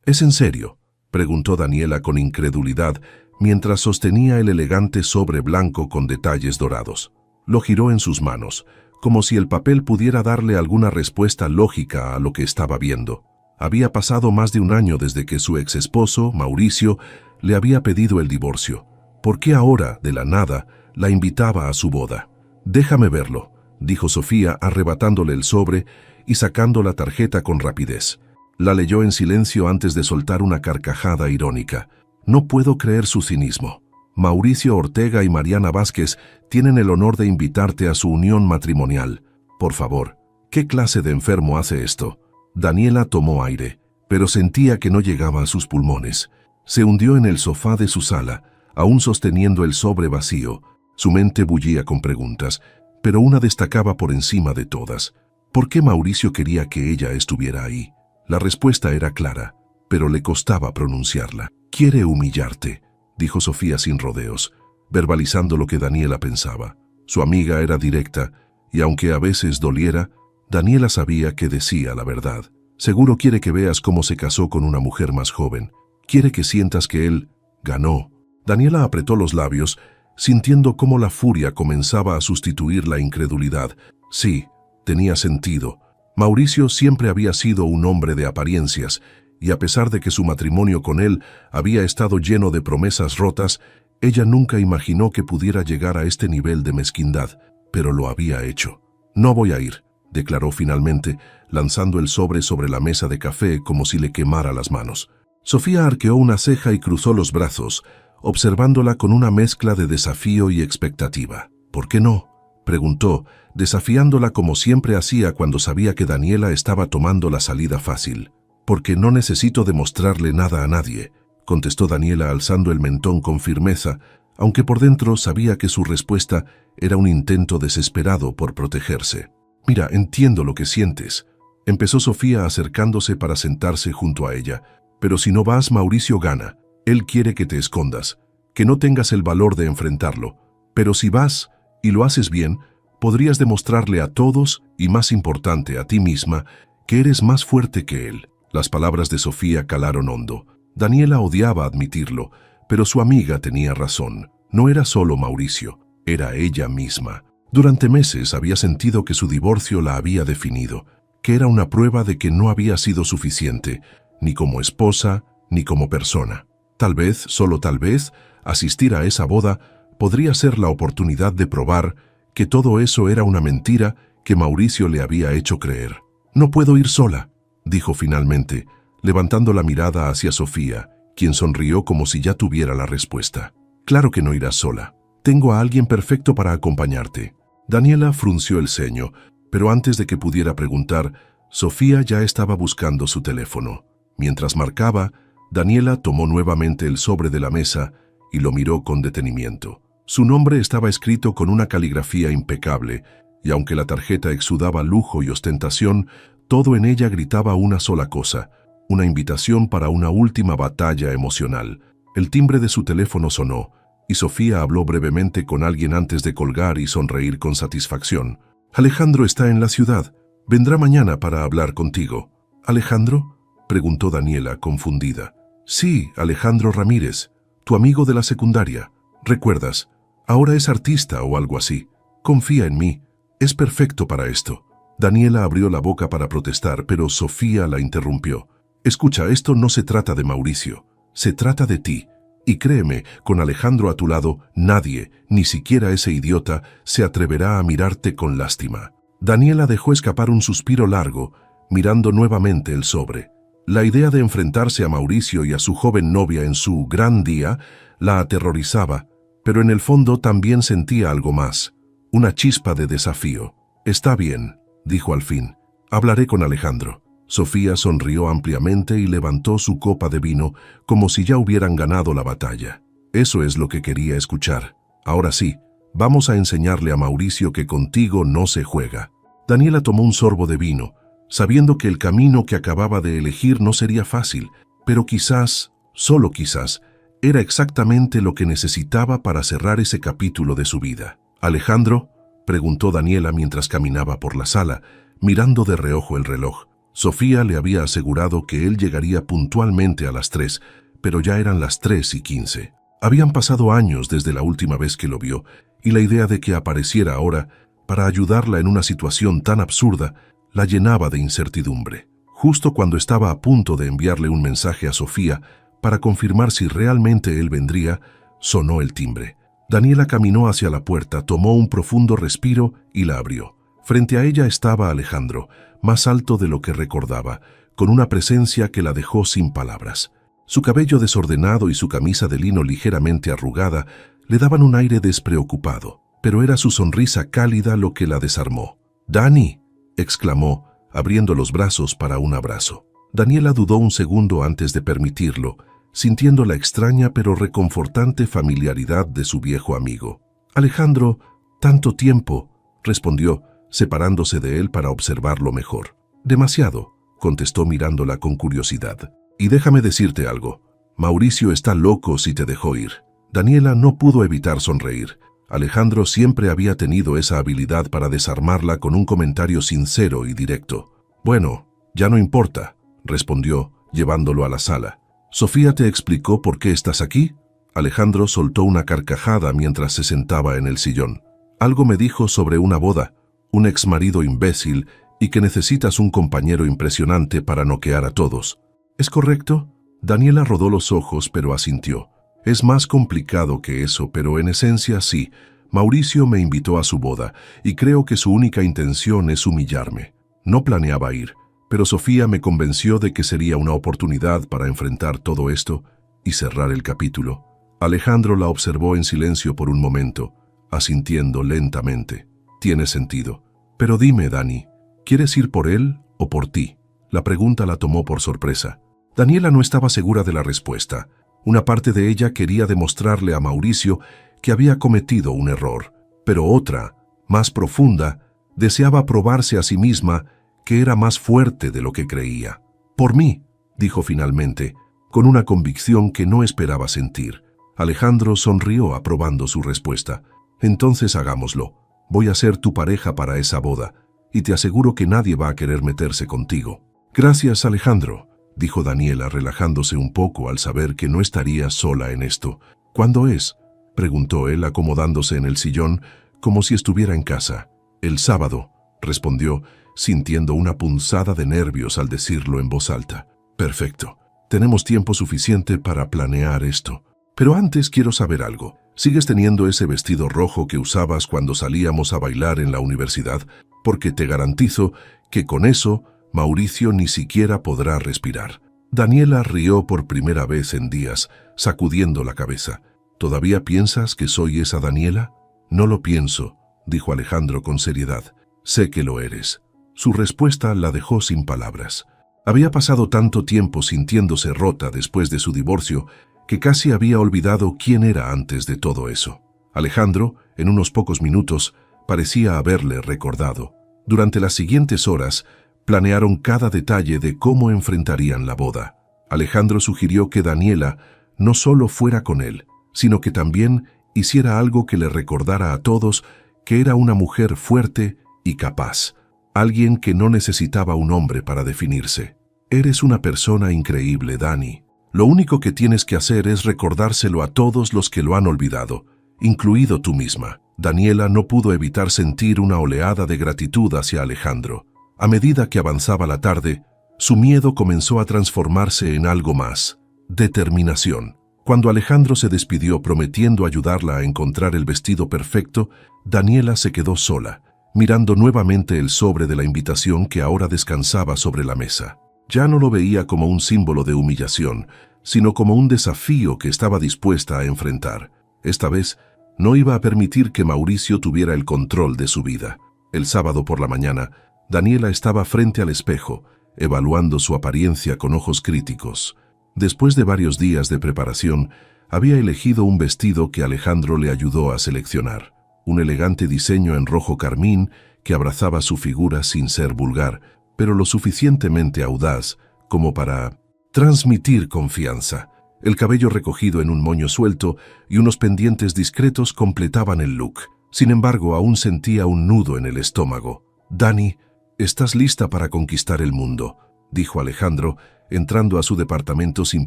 ¿Es en serio?, preguntó Daniela con incredulidad mientras sostenía el elegante sobre blanco con detalles dorados. Lo giró en sus manos, como si el papel pudiera darle alguna respuesta lógica a lo que estaba viendo. Había pasado más de un año desde que su ex esposo, Mauricio, le había pedido el divorcio. ¿Por qué ahora, de la nada, la invitaba a su boda? «Déjame verlo», dijo Sofía, arrebatándole el sobre y sacando la tarjeta con rapidez. La leyó en silencio antes de soltar una carcajada irónica. «No puedo creer su cinismo. Mauricio Ortega y Mariana Vázquez tienen el honor de invitarte a su unión matrimonial. Por favor, ¿qué clase de enfermo hace esto?». Daniela tomó aire, pero sentía que no llegaba a sus pulmones. Se hundió en el sofá de su sala, aún sosteniendo el sobre vacío. Su mente bullía con preguntas, pero una destacaba por encima de todas. ¿Por qué Mauricio quería que ella estuviera ahí? La respuesta era clara, pero le costaba pronunciarla. «Quiere humillarte», dijo Sofía sin rodeos, verbalizando lo que Daniela pensaba. Su amiga era directa, y aunque a veces doliera, Daniela sabía que decía la verdad. «Seguro quiere que veas cómo se casó con una mujer más joven. Quiere que sientas que él ganó». Daniela apretó los labios, sintiendo cómo la furia comenzaba a sustituir la incredulidad. Sí, tenía sentido. Mauricio siempre había sido un hombre de apariencias, y a pesar de que su matrimonio con él había estado lleno de promesas rotas, ella nunca imaginó que pudiera llegar a este nivel de mezquindad, pero lo había hecho. «No voy a ir», declaró finalmente, lanzando el sobre la mesa de café como si le quemara las manos. Sofía arqueó una ceja y cruzó los brazos, observándola con una mezcla de desafío y expectativa. «¿Por qué no?», preguntó, desafiándola como siempre hacía cuando sabía que Daniela estaba tomando la salida fácil. «Porque no necesito demostrarle nada a nadie», contestó Daniela alzando el mentón con firmeza, aunque por dentro sabía que su respuesta era un intento desesperado por protegerse. «Mira, entiendo lo que sientes», empezó Sofía acercándose para sentarse junto a ella. «Pero si no vas, Mauricio gana. Él quiere que te escondas, que no tengas el valor de enfrentarlo. Pero si vas, y lo haces bien, podrías demostrarle a todos, y más importante, a ti misma, que eres más fuerte que él». Las palabras de Sofía calaron hondo. Daniela odiaba admitirlo, pero su amiga tenía razón. No era solo Mauricio, era ella misma. Durante meses había sentido que su divorcio la había definido, que era una prueba de que no había sido suficiente, ni como esposa, ni como persona. Tal vez, solo tal vez, asistir a esa boda podría ser la oportunidad de probar que todo eso era una mentira que Mauricio le había hecho creer. «No puedo ir sola», dijo finalmente, levantando la mirada hacia Sofía, quien sonrió como si ya tuviera la respuesta. «Claro que no irás sola. Tengo a alguien perfecto para acompañarte». Daniela frunció el ceño, pero antes de que pudiera preguntar, Sofía ya estaba buscando su teléfono. Mientras marcaba, Daniela tomó nuevamente el sobre de la mesa y lo miró con detenimiento. Su nombre estaba escrito con una caligrafía impecable, y aunque la tarjeta exudaba lujo y ostentación, todo en ella gritaba una sola cosa, una invitación para una última batalla emocional. El timbre de su teléfono sonó, y Sofía habló brevemente con alguien antes de colgar y sonreír con satisfacción. «Alejandro está en la ciudad. Vendrá mañana para hablar contigo». «¿Alejandro?», preguntó Daniela, confundida. «Sí, Alejandro Ramírez, tu amigo de la secundaria. ¿Recuerdas? Ahora es artista o algo así. Confía en mí. Es perfecto para esto». Daniela abrió la boca para protestar, pero Sofía la interrumpió. «Escucha, esto no se trata de Mauricio. Se trata de ti. Y créeme, con Alejandro a tu lado, nadie, ni siquiera ese idiota, se atreverá a mirarte con lástima». Daniela dejó escapar un suspiro largo, mirando nuevamente el sobre. La idea de enfrentarse a Mauricio y a su joven novia en su gran día la aterrorizaba, pero en el fondo también sentía algo más, una chispa de desafío. «Está bien», dijo al fin. «Hablaré con Alejandro». Sofía sonrió ampliamente y levantó su copa de vino como si ya hubieran ganado la batalla. Eso es lo que quería escuchar. «Ahora sí, vamos a enseñarle a Mauricio que contigo no se juega». Daniela tomó un sorbo de vino, sabiendo que el camino que acababa de elegir no sería fácil, pero quizás, solo quizás, era exactamente lo que necesitaba para cerrar ese capítulo de su vida. «¿Alejandro?», preguntó Daniela mientras caminaba por la sala, mirando de reojo el reloj. Sofía le había asegurado que él llegaría puntualmente a las 3, pero ya eran las 3:15. Habían pasado años desde la última vez que lo vio, y la idea de que apareciera ahora para ayudarla en una situación tan absurda la llenaba de incertidumbre. Justo cuando estaba a punto de enviarle un mensaje a Sofía para confirmar si realmente él vendría, sonó el timbre. Daniela caminó hacia la puerta, tomó un profundo respiro y la abrió. Frente a ella estaba Alejandro, más alto de lo que recordaba, con una presencia que la dejó sin palabras. Su cabello desordenado y su camisa de lino ligeramente arrugada le daban un aire despreocupado, pero era su sonrisa cálida lo que la desarmó. «¡Dani!», exclamó, abriendo los brazos para un abrazo. Daniela dudó un segundo antes de permitirlo, sintiendo la extraña pero reconfortante familiaridad de su viejo amigo. «Alejandro, tanto tiempo», respondió, separándose de él para observarlo mejor. «Demasiado», contestó mirándola con curiosidad. «Y déjame decirte algo. Mauricio está loco si te dejó ir». Daniela no pudo evitar sonreír. Alejandro siempre había tenido esa habilidad para desarmarla con un comentario sincero y directo. «Bueno, ya no importa», respondió, llevándolo a la sala. «¿Sofía te explicó por qué estás aquí?». Alejandro soltó una carcajada mientras se sentaba en el sillón. «Algo me dijo sobre una boda, un exmarido imbécil y que necesitas un compañero impresionante para noquear a todos. ¿Es correcto?». Daniela rodó los ojos pero asintió. «Es más complicado que eso, pero en esencia sí. Mauricio me invitó a su boda y creo que su única intención es humillarme. No planeaba ir, pero Sofía me convenció de que sería una oportunidad para enfrentar todo esto y cerrar el capítulo». Alejandro la observó en silencio por un momento, asintiendo lentamente. «Tiene sentido. Pero dime, Dani, ¿quieres ir por él o por ti?». La pregunta la tomó por sorpresa. Daniela no estaba segura de la respuesta. Una parte de ella quería demostrarle a Mauricio que había cometido un error, pero otra, más profunda, deseaba probarse a sí misma que era más fuerte de lo que creía. «Por mí», dijo finalmente, con una convicción que no esperaba sentir. Alejandro sonrió aprobando su respuesta. «Entonces hagámoslo. Voy a ser tu pareja para esa boda, y te aseguro que nadie va a querer meterse contigo». «Gracias, Alejandro», dijo Daniela, relajándose un poco al saber que no estaría sola en esto. «¿Cuándo es?», preguntó él, acomodándose en el sillón como si estuviera en casa. «El sábado», respondió, sintiendo una punzada de nervios al decirlo en voz alta. «Perfecto. Tenemos tiempo suficiente para planear esto. Pero antes quiero saber algo. ¿Sigues teniendo ese vestido rojo que usabas cuando salíamos a bailar en la universidad? Porque te garantizo que con eso Mauricio ni siquiera podrá respirar». Daniela rió por primera vez en días, sacudiendo la cabeza. «¿Todavía piensas que soy esa Daniela?». «No lo pienso», dijo Alejandro con seriedad. «Sé que lo eres». Su respuesta la dejó sin palabras. Había pasado tanto tiempo sintiéndose rota después de su divorcio que casi había olvidado quién era antes de todo eso. Alejandro, en unos pocos minutos, parecía haberle recordado. Durante las siguientes horas, planearon cada detalle de cómo enfrentarían la boda. Alejandro sugirió que Daniela no solo fuera con él, sino que también hiciera algo que le recordara a todos que era una mujer fuerte y capaz, alguien que no necesitaba un hombre para definirse. «Eres una persona increíble, Dani. Lo único que tienes que hacer es recordárselo a todos los que lo han olvidado, incluido tú misma». Daniela no pudo evitar sentir una oleada de gratitud hacia Alejandro. A medida que avanzaba la tarde, su miedo comenzó a transformarse en algo más: determinación. Cuando Alejandro se despidió prometiendo ayudarla a encontrar el vestido perfecto, Daniela se quedó sola, mirando nuevamente el sobre de la invitación que ahora descansaba sobre la mesa. Ya no lo veía como un símbolo de humillación, sino como un desafío que estaba dispuesta a enfrentar. Esta vez, no iba a permitir que Mauricio tuviera el control de su vida. El sábado por la mañana, Daniela estaba frente al espejo, evaluando su apariencia con ojos críticos. Después de varios días de preparación, había elegido un vestido que Alejandro le ayudó a seleccionar. Un elegante diseño en rojo carmín que abrazaba su figura sin ser vulgar, pero lo suficientemente audaz como para transmitir confianza. El cabello recogido en un moño suelto y unos pendientes discretos completaban el look. Sin embargo, aún sentía un nudo en el estómago. «Dani, «Estás lista para conquistar el mundo», dijo Alejandro, entrando a su departamento sin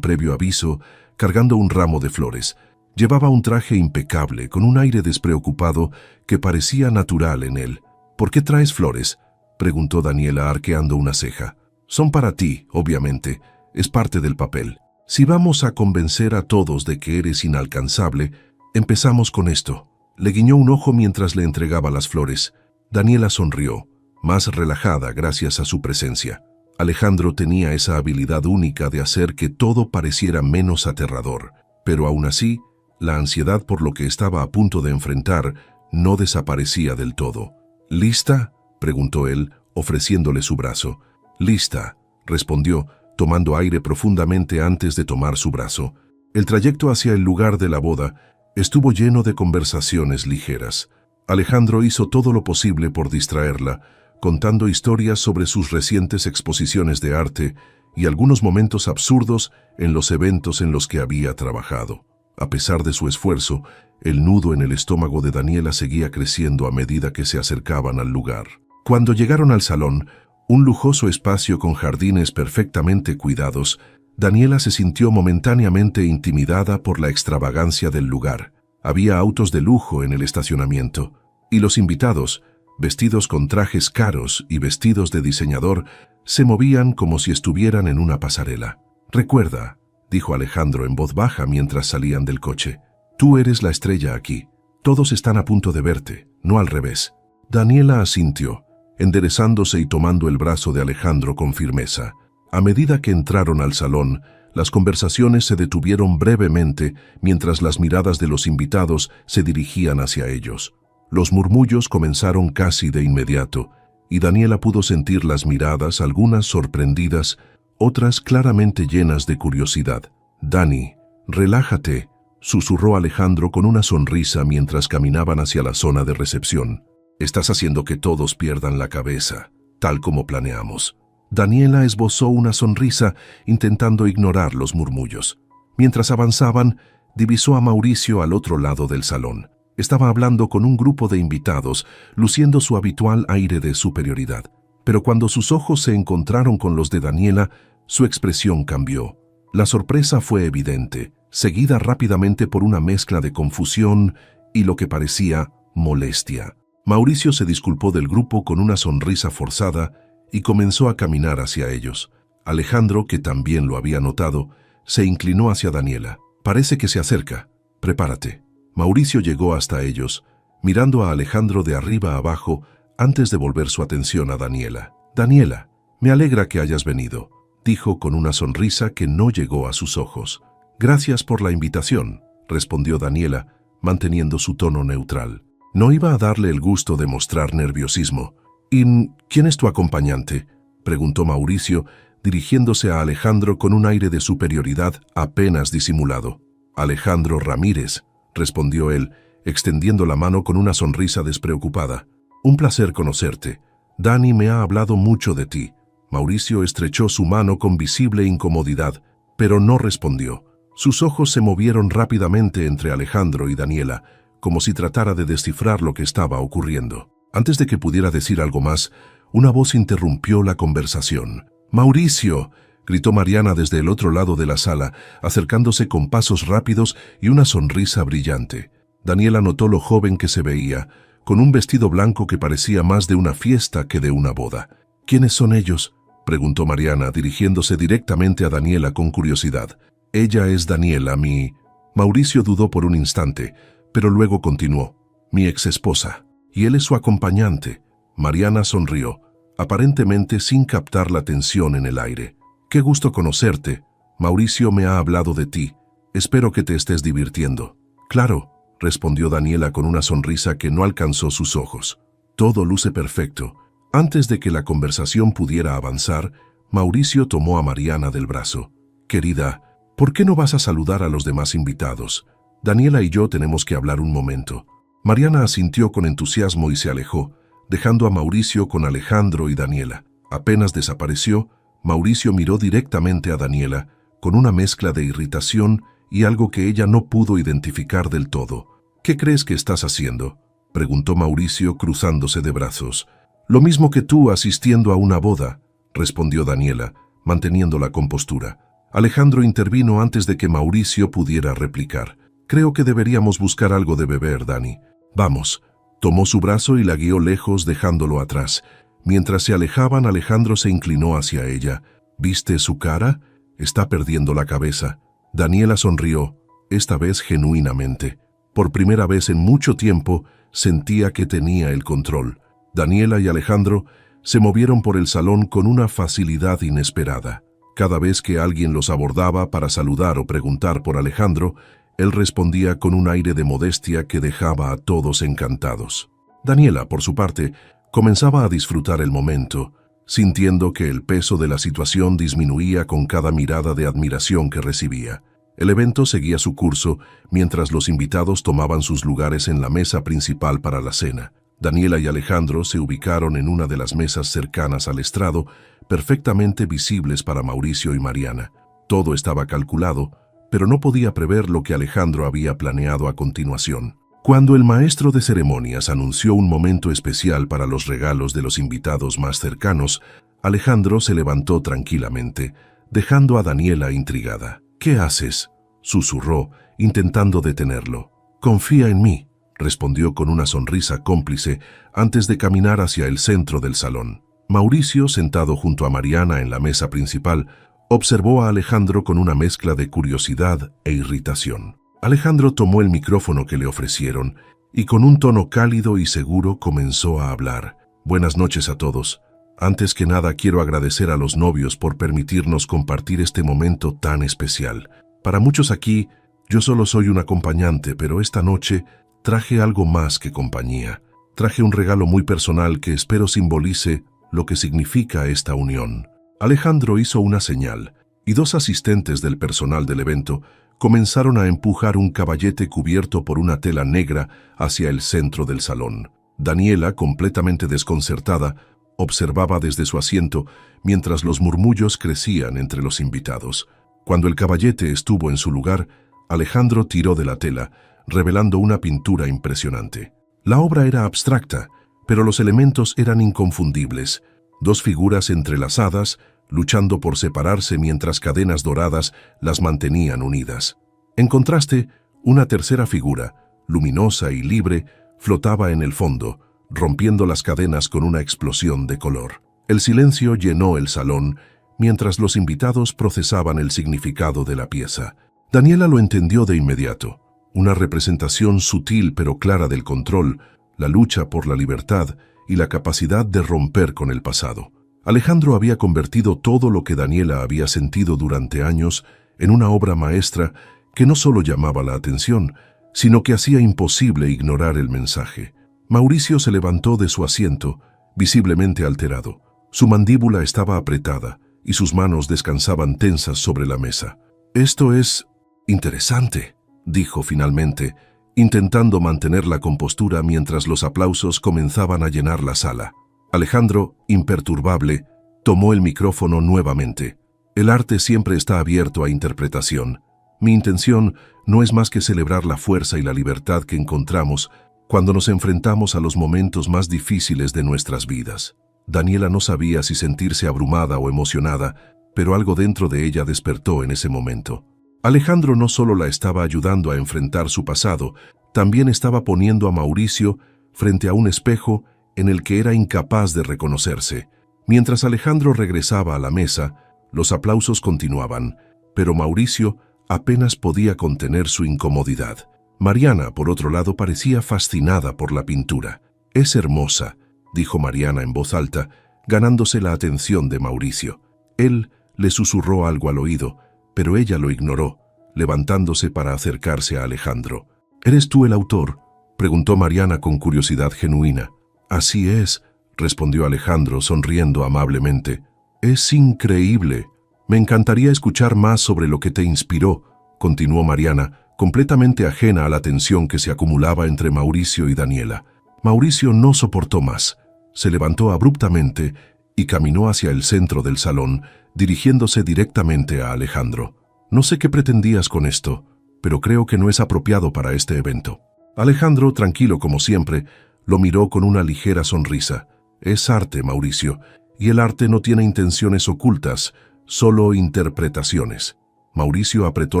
previo aviso, cargando un ramo de flores. Llevaba un traje impecable, con un aire despreocupado que parecía natural en él. «¿Por qué traes flores?», preguntó Daniela arqueando una ceja. «Son para ti, obviamente. Es parte del papel. Si vamos a convencer a todos de que eres inalcanzable, empezamos con esto». Le guiñó un ojo mientras le entregaba las flores. Daniela sonrió, más relajada gracias a su presencia. Alejandro tenía esa habilidad única de hacer que todo pareciera menos aterrador, pero aún así, la ansiedad por lo que estaba a punto de enfrentar no desaparecía del todo. «¿Lista?», preguntó él, ofreciéndole su brazo. «Lista», respondió, tomando aire profundamente antes de tomar su brazo. El trayecto hacia el lugar de la boda estuvo lleno de conversaciones ligeras. Alejandro hizo todo lo posible por distraerla, contando historias sobre sus recientes exposiciones de arte y algunos momentos absurdos en los eventos en los que había trabajado. A pesar de su esfuerzo, el nudo en el estómago de Daniela seguía creciendo a medida que se acercaban al lugar. Cuando llegaron al salón, un lujoso espacio con jardines perfectamente cuidados, Daniela se sintió momentáneamente intimidada por la extravagancia del lugar. Había autos de lujo en el estacionamiento, y los invitados, vestidos con trajes caros y vestidos de diseñador, se movían como si estuvieran en una pasarela. «Recuerda», dijo Alejandro en voz baja mientras salían del coche, «tú eres la estrella aquí. Todos están a punto de verte, no al revés». Daniela asintió, enderezándose y tomando el brazo de Alejandro con firmeza. A medida que entraron al salón, las conversaciones se detuvieron brevemente mientras las miradas de los invitados se dirigían hacia ellos. Los murmullos comenzaron casi de inmediato, y Daniela pudo sentir las miradas, algunas sorprendidas, otras claramente llenas de curiosidad. «Dani, relájate», susurró Alejandro con una sonrisa mientras caminaban hacia la zona de recepción. «Estás haciendo que todos pierdan la cabeza, tal como planeamos». Daniela esbozó una sonrisa intentando ignorar los murmullos. Mientras avanzaban, divisó a Mauricio al otro lado del salón. Estaba hablando con un grupo de invitados, luciendo su habitual aire de superioridad. Pero cuando sus ojos se encontraron con los de Daniela, su expresión cambió. La sorpresa fue evidente, seguida rápidamente por una mezcla de confusión y lo que parecía molestia. Mauricio se disculpó del grupo con una sonrisa forzada y comenzó a caminar hacia ellos. Alejandro, que también lo había notado, se inclinó hacia Daniela. «Parece que se acerca. Prepárate». Mauricio llegó hasta ellos, mirando a Alejandro de arriba a abajo antes de volver su atención a Daniela. «Daniela, me alegra que hayas venido», dijo con una sonrisa que no llegó a sus ojos. «Gracias por la invitación», respondió Daniela, manteniendo su tono neutral. No iba a darle el gusto de mostrar nerviosismo. «¿Y quién es tu acompañante?», preguntó Mauricio, dirigiéndose a Alejandro con un aire de superioridad apenas disimulado. «Alejandro Ramírez», respondió él, extendiendo la mano con una sonrisa despreocupada. «Un placer conocerte. Dani me ha hablado mucho de ti». Mauricio estrechó su mano con visible incomodidad, pero no respondió. Sus ojos se movieron rápidamente entre Alejandro y Daniela, como si tratara de descifrar lo que estaba ocurriendo. Antes de que pudiera decir algo más, una voz interrumpió la conversación. «¡Mauricio!», gritó Mariana desde el otro lado de la sala, acercándose con pasos rápidos y una sonrisa brillante. Daniela notó lo joven que se veía, con un vestido blanco que parecía más de una fiesta que de una boda. «¿Quiénes son ellos?», preguntó Mariana, dirigiéndose directamente a Daniela con curiosidad. «Ella es Daniela, mi...». Mauricio dudó por un instante, pero luego continuó. «Mi exesposa. Y él es su acompañante». Mariana sonrió, aparentemente sin captar la tensión en el aire. «Qué gusto conocerte. Mauricio me ha hablado de ti. Espero que te estés divirtiendo». «Claro», respondió Daniela con una sonrisa que no alcanzó sus ojos. «Todo luce perfecto». Antes de que la conversación pudiera avanzar, Mauricio tomó a Mariana del brazo. «Querida, ¿por qué no vas a saludar a los demás invitados? Daniela y yo tenemos que hablar un momento». Mariana asintió con entusiasmo y se alejó, dejando a Mauricio con Alejandro y Daniela. Apenas desapareció, Mauricio miró directamente a Daniela, con una mezcla de irritación y algo que ella no pudo identificar del todo. «¿Qué crees que estás haciendo?», preguntó Mauricio cruzándose de brazos. Lo mismo que tú asistiendo a una boda, respondió Daniela, manteniendo la compostura. Alejandro intervino antes de que Mauricio pudiera replicar. Creo que deberíamos buscar algo de beber, Dani. Vamos. Tomó su brazo y la guió lejos, dejándolo atrás. Mientras se alejaban, Alejandro se inclinó hacia ella. ¿Viste su cara? Está perdiendo la cabeza. Daniela sonrió, esta vez genuinamente. Por primera vez en mucho tiempo, sentía que tenía el control. Daniela y Alejandro se movieron por el salón con una facilidad inesperada. Cada vez que alguien los abordaba para saludar o preguntar por Alejandro, él respondía con un aire de modestia que dejaba a todos encantados. Daniela, por su parte, comenzaba a disfrutar el momento, sintiendo que el peso de la situación disminuía con cada mirada de admiración que recibía. El evento seguía su curso mientras los invitados tomaban sus lugares en la mesa principal para la cena. Daniela y Alejandro se ubicaron en una de las mesas cercanas al estrado, perfectamente visibles para Mauricio y Mariana. Todo estaba calculado, pero no podía prever lo que Alejandro había planeado a continuación. Cuando el maestro de ceremonias anunció un momento especial para los regalos de los invitados más cercanos, Alejandro se levantó tranquilamente, dejando a Daniela intrigada. «¿Qué haces?», susurró, intentando detenerlo. «Confía en mí», respondió con una sonrisa cómplice antes de caminar hacia el centro del salón. Mauricio, sentado junto a Mariana en la mesa principal, observó a Alejandro con una mezcla de curiosidad e irritación. Alejandro tomó el micrófono que le ofrecieron y con un tono cálido y seguro comenzó a hablar. «Buenas noches a todos. Antes que nada quiero agradecer a los novios por permitirnos compartir este momento tan especial. Para muchos aquí, yo solo soy un acompañante, pero esta noche traje algo más que compañía. Traje un regalo muy personal que espero simbolice lo que significa esta unión». Alejandro hizo una señal y dos asistentes del personal del evento comenzaron a empujar un caballete cubierto por una tela negra hacia el centro del salón. Daniela, completamente desconcertada, observaba desde su asiento mientras los murmullos crecían entre los invitados. Cuando el caballete estuvo en su lugar, Alejandro tiró de la tela, revelando una pintura impresionante. La obra era abstracta, pero los elementos eran inconfundibles. Dos figuras entrelazadas, luchando por separarse mientras cadenas doradas las mantenían unidas. En contraste, una tercera figura, luminosa y libre, flotaba en el fondo, rompiendo las cadenas con una explosión de color. El silencio llenó el salón mientras los invitados procesaban el significado de la pieza. Daniela lo entendió de inmediato. Una representación sutil pero clara del control, la lucha por la libertad y la capacidad de romper con el pasado. Alejandro había convertido todo lo que Daniela había sentido durante años en una obra maestra que no solo llamaba la atención, sino que hacía imposible ignorar el mensaje. Mauricio se levantó de su asiento, visiblemente alterado. Su mandíbula estaba apretada y sus manos descansaban tensas sobre la mesa. «Esto es interesante», dijo finalmente, intentando mantener la compostura mientras los aplausos comenzaban a llenar la sala. Alejandro, imperturbable, tomó el micrófono nuevamente. «El arte siempre está abierto a interpretación. Mi intención no es más que celebrar la fuerza y la libertad que encontramos cuando nos enfrentamos a los momentos más difíciles de nuestras vidas». Daniela no sabía si sentirse abrumada o emocionada, pero algo dentro de ella despertó en ese momento. Alejandro no solo la estaba ayudando a enfrentar su pasado, también estaba poniendo a Mauricio frente a un espejo en el que era incapaz de reconocerse. Mientras Alejandro regresaba a la mesa, los aplausos continuaban, pero Mauricio apenas podía contener su incomodidad. Mariana, por otro lado, parecía fascinada por la pintura. «Es hermosa», dijo Mariana en voz alta, ganándose la atención de Mauricio. Él le susurró algo al oído, pero ella lo ignoró, levantándose para acercarse a Alejandro. «¿Eres tú el autor?», preguntó Mariana con curiosidad genuina. «Así es», respondió Alejandro sonriendo amablemente. «Es increíble. Me encantaría escuchar más sobre lo que te inspiró», continuó Mariana, completamente ajena a la tensión que se acumulaba entre Mauricio y Daniela. Mauricio no soportó más. Se levantó abruptamente y caminó hacia el centro del salón, dirigiéndose directamente a Alejandro. «No sé qué pretendías con esto, pero creo que no es apropiado para este evento». Alejandro, tranquilo como siempre, lo miró con una ligera sonrisa. Es arte, Mauricio, y el arte no tiene intenciones ocultas, solo interpretaciones. Mauricio apretó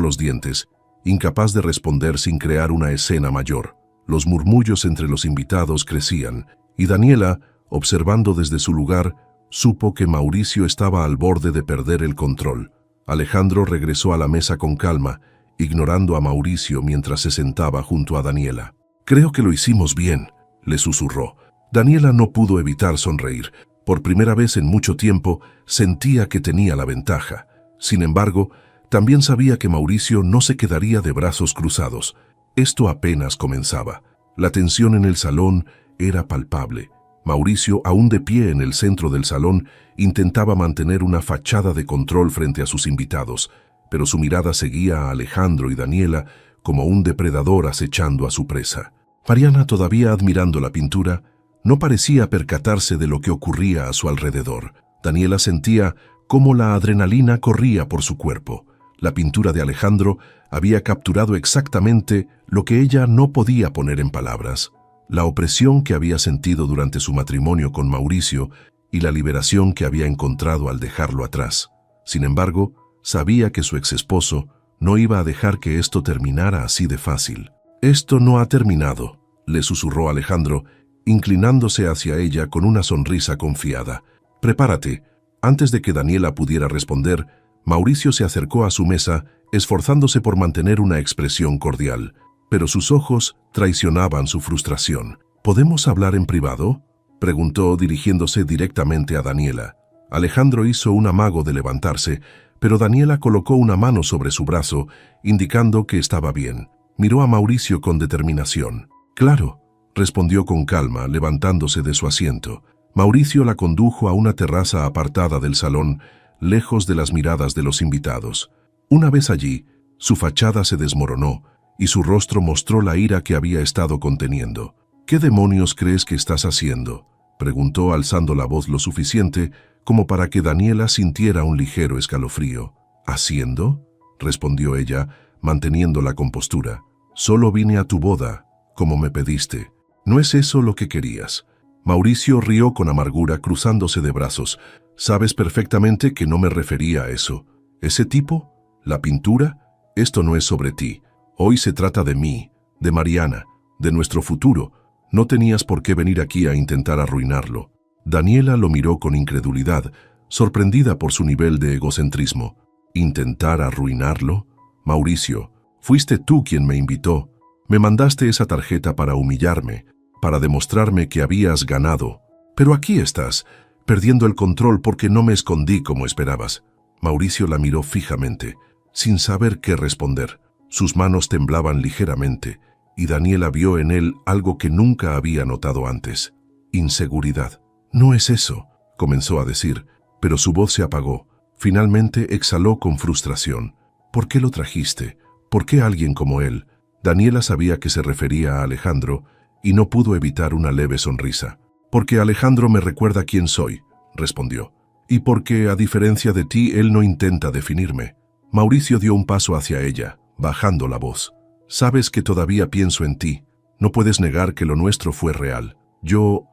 los dientes, incapaz de responder sin crear una escena mayor. Los murmullos entre los invitados crecían, y Daniela, observando desde su lugar, supo que Mauricio estaba al borde de perder el control. Alejandro regresó a la mesa con calma, ignorando a Mauricio mientras se sentaba junto a Daniela. «Creo que lo hicimos bien», le susurró. Daniela no pudo evitar sonreír. Por primera vez en mucho tiempo sentía que tenía la ventaja. Sin embargo, también sabía que Mauricio no se quedaría de brazos cruzados. Esto apenas comenzaba. La tensión en el salón era palpable. Mauricio, aún de pie en el centro del salón, intentaba mantener una fachada de control frente a sus invitados, pero su mirada seguía a Alejandro y Daniela como un depredador acechando a su presa. Mariana, todavía admirando la pintura, no parecía percatarse de lo que ocurría a su alrededor. Daniela sentía cómo la adrenalina corría por su cuerpo. La pintura de Alejandro había capturado exactamente lo que ella no podía poner en palabras. La opresión que había sentido durante su matrimonio con Mauricio y la liberación que había encontrado al dejarlo atrás. Sin embargo, sabía que su exesposo no iba a dejar que esto terminara así de fácil. «Esto no ha terminado», le susurró Alejandro, inclinándose hacia ella con una sonrisa confiada. «Prepárate». Antes de que Daniela pudiera responder, Mauricio se acercó a su mesa, esforzándose por mantener una expresión cordial, pero sus ojos traicionaban su frustración. «¿Podemos hablar en privado?», preguntó dirigiéndose directamente a Daniela. Alejandro hizo un amago de levantarse, pero Daniela colocó una mano sobre su brazo, indicando que estaba bien. Miró a Mauricio con determinación. «Claro», respondió con calma, levantándose de su asiento. Mauricio la condujo a una terraza apartada del salón, lejos de las miradas de los invitados. Una vez allí, su fachada se desmoronó y su rostro mostró la ira que había estado conteniendo. «¿Qué demonios crees que estás haciendo?», preguntó alzando la voz lo suficiente como para que Daniela sintiera un ligero escalofrío. «¿Haciendo?», respondió ella, manteniendo la compostura. «Solo vine a tu boda, como me pediste. ¿No es eso lo que querías?». Mauricio rió con amargura, cruzándose de brazos. «Sabes perfectamente que no me refería a eso. ¿Ese tipo? ¿La pintura? Esto no es sobre ti. Hoy se trata de mí, de Mariana, de nuestro futuro. No tenías por qué venir aquí a intentar arruinarlo». Daniela lo miró con incredulidad, sorprendida por su nivel de egocentrismo. «¿Intentar arruinarlo? Mauricio, fuiste tú quien me invitó. Me mandaste esa tarjeta para humillarme, para demostrarme que habías ganado. Pero aquí estás, perdiendo el control porque no me escondí como esperabas». Mauricio la miró fijamente, sin saber qué responder. Sus manos temblaban ligeramente, y Daniela vio en él algo que nunca había notado antes: inseguridad. «No es eso», comenzó a decir, pero su voz se apagó. Finalmente exhaló con frustración. «¿Por qué lo trajiste? ¿Por qué alguien como él?». Daniela sabía que se refería a Alejandro y no pudo evitar una leve sonrisa. «Porque Alejandro me recuerda quién soy», respondió. «Y porque, a diferencia de ti, él no intenta definirme». Mauricio dio un paso hacia ella, bajando la voz. «Sabes que todavía pienso en ti. No puedes negar que lo nuestro fue real. Yo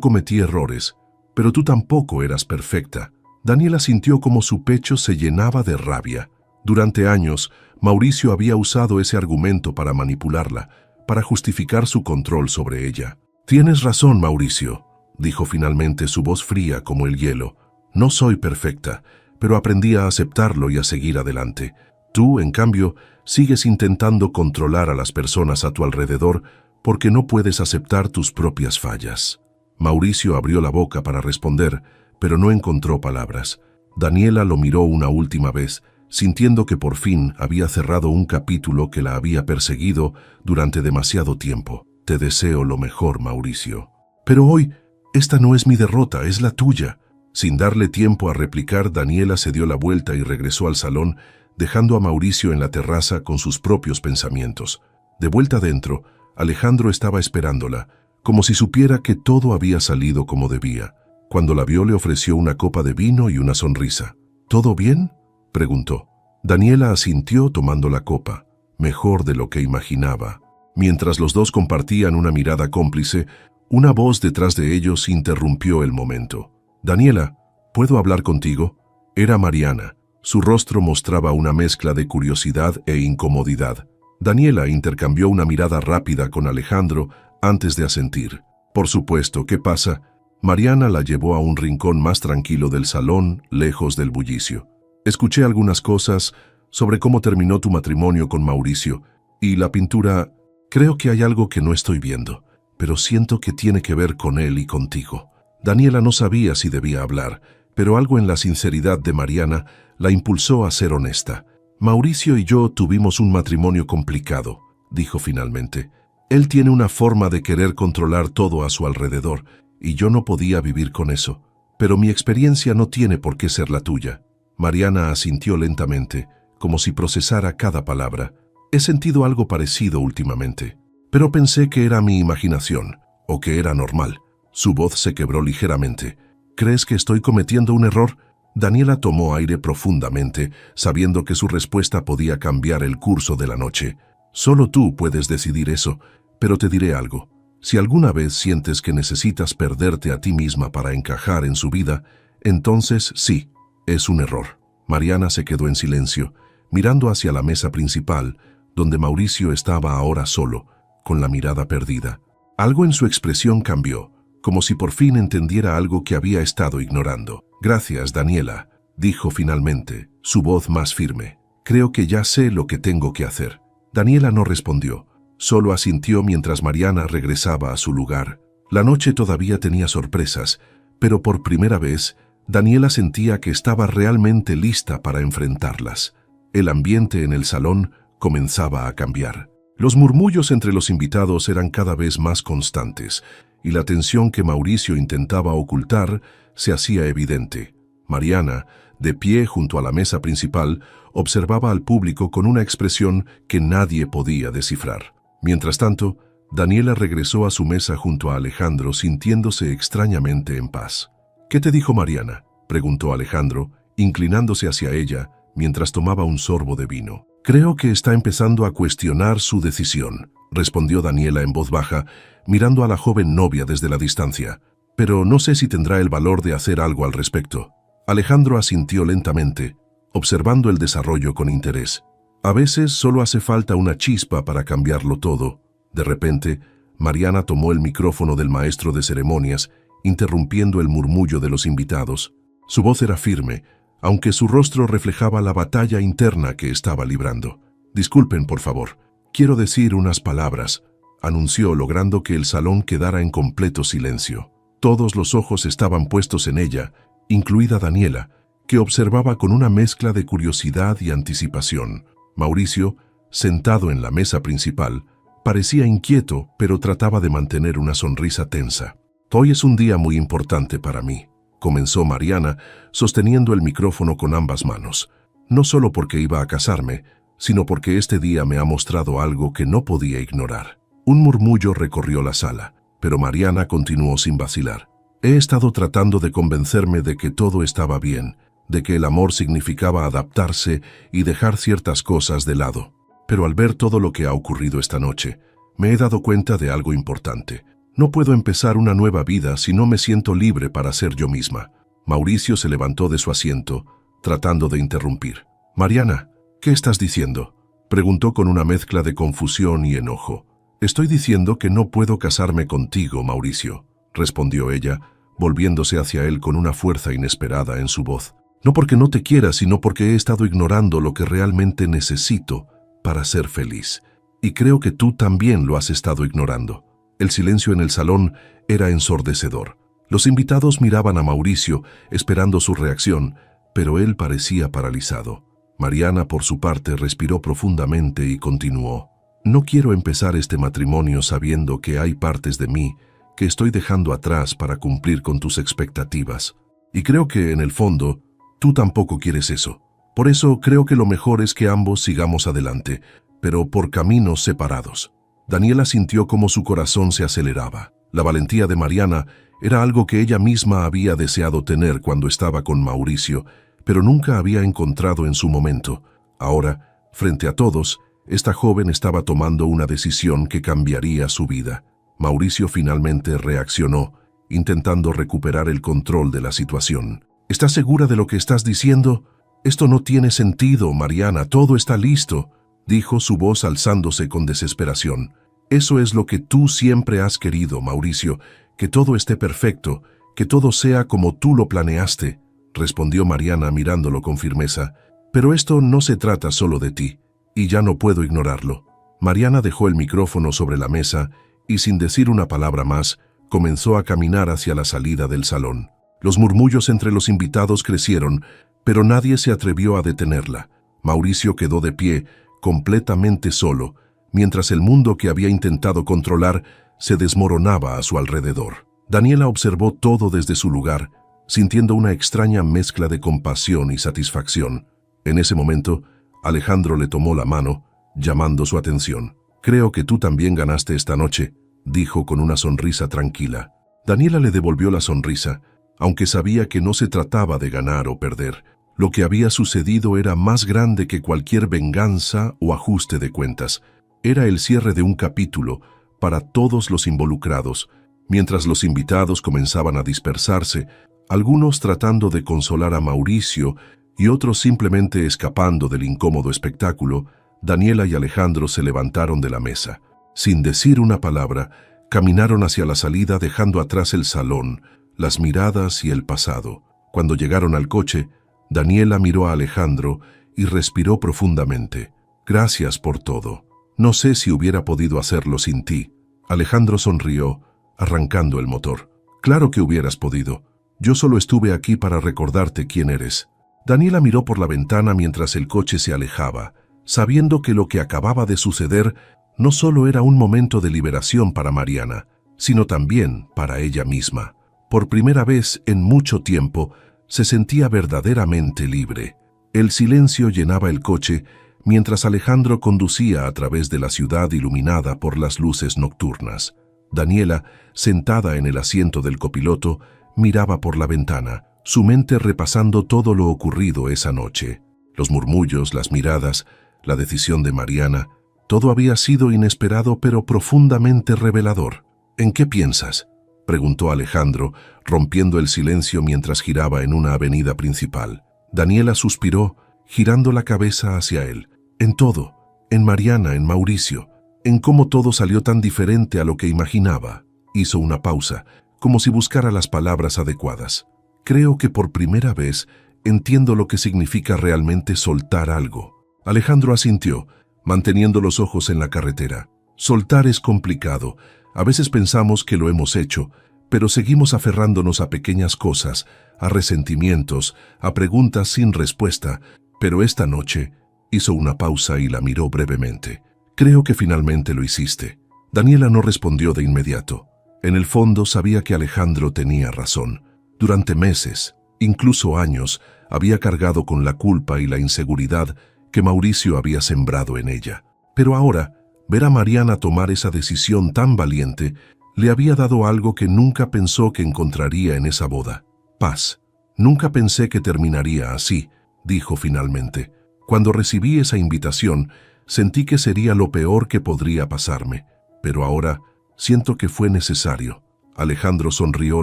cometí errores, pero tú tampoco eras perfecta». Daniela sintió como su pecho se llenaba de rabia. Durante años, Mauricio había usado ese argumento para manipularla, para justificar su control sobre ella. «Tienes razón, Mauricio», dijo finalmente, su voz fría como el hielo. «No soy perfecta, pero aprendí a aceptarlo y a seguir adelante. Tú, en cambio, sigues intentando controlar a las personas a tu alrededor porque no puedes aceptar tus propias fallas». Mauricio abrió la boca para responder, pero no encontró palabras. Daniela lo miró una última vez, sintiendo que por fin había cerrado un capítulo que la había perseguido durante demasiado tiempo. «Te deseo lo mejor, Mauricio. Pero hoy, esta no es mi derrota, es la tuya». Sin darle tiempo a replicar, Daniela se dio la vuelta y regresó al salón, dejando a Mauricio en la terraza con sus propios pensamientos. De vuelta adentro, Alejandro estaba esperándola, como si supiera que todo había salido como debía. Cuando la vio, le ofreció una copa de vino y una sonrisa. «¿Todo bien?», preguntó. Daniela asintió tomando la copa. Mejor de lo que imaginaba. Mientras los dos compartían una mirada cómplice, Una voz detrás de ellos interrumpió el momento. «Daniela, ¿puedo hablar contigo?» Era Mariana. Su rostro mostraba una mezcla de curiosidad e incomodidad. Daniela intercambió una mirada rápida con Alejandro antes de asentir. «Por supuesto, ¿qué pasa?» Mariana la llevó a un rincón más tranquilo del salón, lejos del bullicio. «Escuché algunas cosas sobre cómo terminó tu matrimonio con Mauricio, y la pintura, creo que hay algo que no estoy viendo, pero siento que tiene que ver con él y contigo». Daniela no sabía si debía hablar, pero algo en la sinceridad de Mariana la impulsó a ser honesta. «Mauricio y yo tuvimos un matrimonio complicado», dijo finalmente. «Él tiene una forma de querer controlar todo a su alrededor, y yo no podía vivir con eso. Pero mi experiencia no tiene por qué ser la tuya». Mariana asintió lentamente, como si procesara cada palabra. «He sentido algo parecido últimamente, pero pensé que era mi imaginación, o que era normal». Su voz se quebró ligeramente. «¿Crees que estoy cometiendo un error?» Daniela tomó aire profundamente, sabiendo que su respuesta podía cambiar el curso de la noche. «Solo tú puedes decidir eso, pero te diré algo. Si alguna vez sientes que necesitas perderte a ti misma para encajar en su vida, entonces sí, es un error». Mariana se quedó en silencio, mirando hacia la mesa principal, donde Mauricio estaba ahora solo, con la mirada perdida. Algo en su expresión cambió, como si por fin entendiera algo que había estado ignorando. «Gracias, Daniela», dijo finalmente, su voz más firme. «Creo que ya sé lo que tengo que hacer». Daniela no respondió, solo asintió mientras Mariana regresaba a su lugar. La noche todavía tenía sorpresas, pero por primera vez, Daniela sentía que estaba realmente lista para enfrentarlas. El ambiente en el salón comenzaba a cambiar. Los murmullos entre los invitados eran cada vez más constantes, y la tensión que Mauricio intentaba ocultar se hacía evidente. Mariana, de pie junto a la mesa principal, observaba al público con una expresión que nadie podía descifrar. Mientras tanto, Daniela regresó a su mesa junto a Alejandro sintiéndose extrañamente en paz. «¿Qué te dijo Mariana?», preguntó Alejandro, inclinándose hacia ella mientras tomaba un sorbo de vino. «Creo que está empezando a cuestionar su decisión», respondió Daniela en voz baja, mirando a la joven novia desde la distancia. «Pero no sé si tendrá el valor de hacer algo al respecto». Alejandro asintió lentamente, observando el desarrollo con interés. «A veces solo hace falta una chispa para cambiarlo todo». De repente, Mariana tomó el micrófono del maestro de ceremonias, interrumpiendo el murmullo de los invitados. Su voz era firme, aunque su rostro reflejaba la batalla interna que estaba librando. «Disculpen, por favor. Quiero decir unas palabras», anunció, logrando que el salón quedara en completo silencio. Todos los ojos estaban puestos en ella, incluida Daniela, que observaba con una mezcla de curiosidad y anticipación. Mauricio, sentado en la mesa principal, parecía inquieto, pero trataba de mantener una sonrisa tensa. «Hoy es un día muy importante para mí», comenzó Mariana, sosteniendo el micrófono con ambas manos. «No solo porque iba a casarme, sino porque este día me ha mostrado algo que no podía ignorar». Un murmullo recorrió la sala, pero Mariana continuó sin vacilar. «He estado tratando de convencerme de que todo estaba bien, de que el amor significaba adaptarse y dejar ciertas cosas de lado. Pero al ver todo lo que ha ocurrido esta noche, me he dado cuenta de algo importante. No puedo empezar una nueva vida si no me siento libre para ser yo misma». Mauricio se levantó de su asiento, tratando de interrumpir. «Mariana, ¿qué estás diciendo?», preguntó con una mezcla de confusión y enojo. «Estoy diciendo que no puedo casarme contigo, Mauricio», respondió ella, volviéndose hacia él con una fuerza inesperada en su voz. «No porque no te quiera, sino porque he estado ignorando lo que realmente necesito para ser feliz. Y creo que tú también lo has estado ignorando». El silencio en el salón era ensordecedor. Los invitados miraban a Mauricio, esperando su reacción, pero él parecía paralizado. Mariana, por su parte, respiró profundamente y continuó. «No quiero empezar este matrimonio sabiendo que hay partes de mí que estoy dejando atrás para cumplir con tus expectativas. Y creo que, en el fondo, tú tampoco quieres eso. Por eso creo que lo mejor es que ambos sigamos adelante, pero por caminos separados». Daniela sintió cómo su corazón se aceleraba. La valentía de Mariana era algo que ella misma había deseado tener cuando estaba con Mauricio, pero nunca había encontrado en su momento. Ahora, frente a todos, esta joven estaba tomando una decisión que cambiaría su vida. Mauricio finalmente reaccionó, intentando recuperar el control de la situación. ¿Estás segura de lo que estás diciendo? Esto no tiene sentido, Mariana, todo está listo, dijo su voz alzándose con desesperación. Eso es lo que tú siempre has querido, Mauricio, que todo esté perfecto, que todo sea como tú lo planeaste, respondió Mariana mirándolo con firmeza. Pero esto no se trata solo de ti, y ya no puedo ignorarlo. Mariana dejó el micrófono sobre la mesa y sin decir una palabra más, comenzó a caminar hacia la salida del salón. Los murmullos entre los invitados crecieron, pero nadie se atrevió a detenerla. Mauricio quedó de pie, completamente solo, mientras el mundo que había intentado controlar se desmoronaba a su alrededor. Daniela observó todo desde su lugar, sintiendo una extraña mezcla de compasión y satisfacción. En ese momento, Alejandro le tomó la mano, llamando su atención. «Creo que tú también ganaste esta noche», dijo con una sonrisa tranquila. Daniela le devolvió la sonrisa, aunque sabía que no se trataba de ganar o perder. Lo que había sucedido era más grande que cualquier venganza o ajuste de cuentas. Era el cierre de un capítulo para todos los involucrados. Mientras los invitados comenzaban a dispersarse, algunos tratando de consolar a Mauricio y otros simplemente escapando del incómodo espectáculo, Daniela y Alejandro se levantaron de la mesa. Sin decir una palabra, caminaron hacia la salida dejando atrás el salón, las miradas y el pasado. Cuando llegaron al coche, Daniela miró a Alejandro y respiró profundamente. «Gracias por todo. No sé si hubiera podido hacerlo sin ti». Alejandro sonrió, arrancando el motor. «Claro que hubieras podido. Yo solo estuve aquí para recordarte quién eres». Daniela miró por la ventana mientras el coche se alejaba, sabiendo que lo que acababa de suceder no solo era un momento de liberación para Mariana, sino también para ella misma. Por primera vez en mucho tiempo, se sentía verdaderamente libre. El silencio llenaba el coche mientras Alejandro conducía a través de la ciudad iluminada por las luces nocturnas. Daniela, sentada en el asiento del copiloto, miraba por la ventana, su mente repasando todo lo ocurrido esa noche. Los murmullos, las miradas, la decisión de Mariana, todo había sido inesperado pero profundamente revelador. «¿En qué piensas?», preguntó Alejandro, rompiendo el silencio mientras giraba en una avenida principal. Daniela suspiró, girando la cabeza hacia él. «En todo, en Mariana, en Mauricio, en cómo todo salió tan diferente a lo que imaginaba». Hizo una pausa, como si buscara las palabras adecuadas. «Creo que por primera vez entiendo lo que significa realmente soltar algo». Alejandro asintió, manteniendo los ojos en la carretera. «Soltar es complicado. A veces pensamos que lo hemos hecho, pero seguimos aferrándonos a pequeñas cosas, a resentimientos, a preguntas sin respuesta. Pero esta noche…» Hizo una pausa y la miró brevemente. «Creo que finalmente lo hiciste». Daniela no respondió de inmediato. En el fondo sabía que Alejandro tenía razón. Durante meses, incluso años, había cargado con la culpa y la inseguridad que Mauricio había sembrado en ella. Pero ahora, ver a Mariana tomar esa decisión tan valiente le había dado algo que nunca pensó que encontraría en esa boda: paz. «Nunca pensé que terminaría así», dijo finalmente. «Cuando recibí esa invitación, sentí que sería lo peor que podría pasarme, pero ahora siento que fue necesario». Alejandro sonrió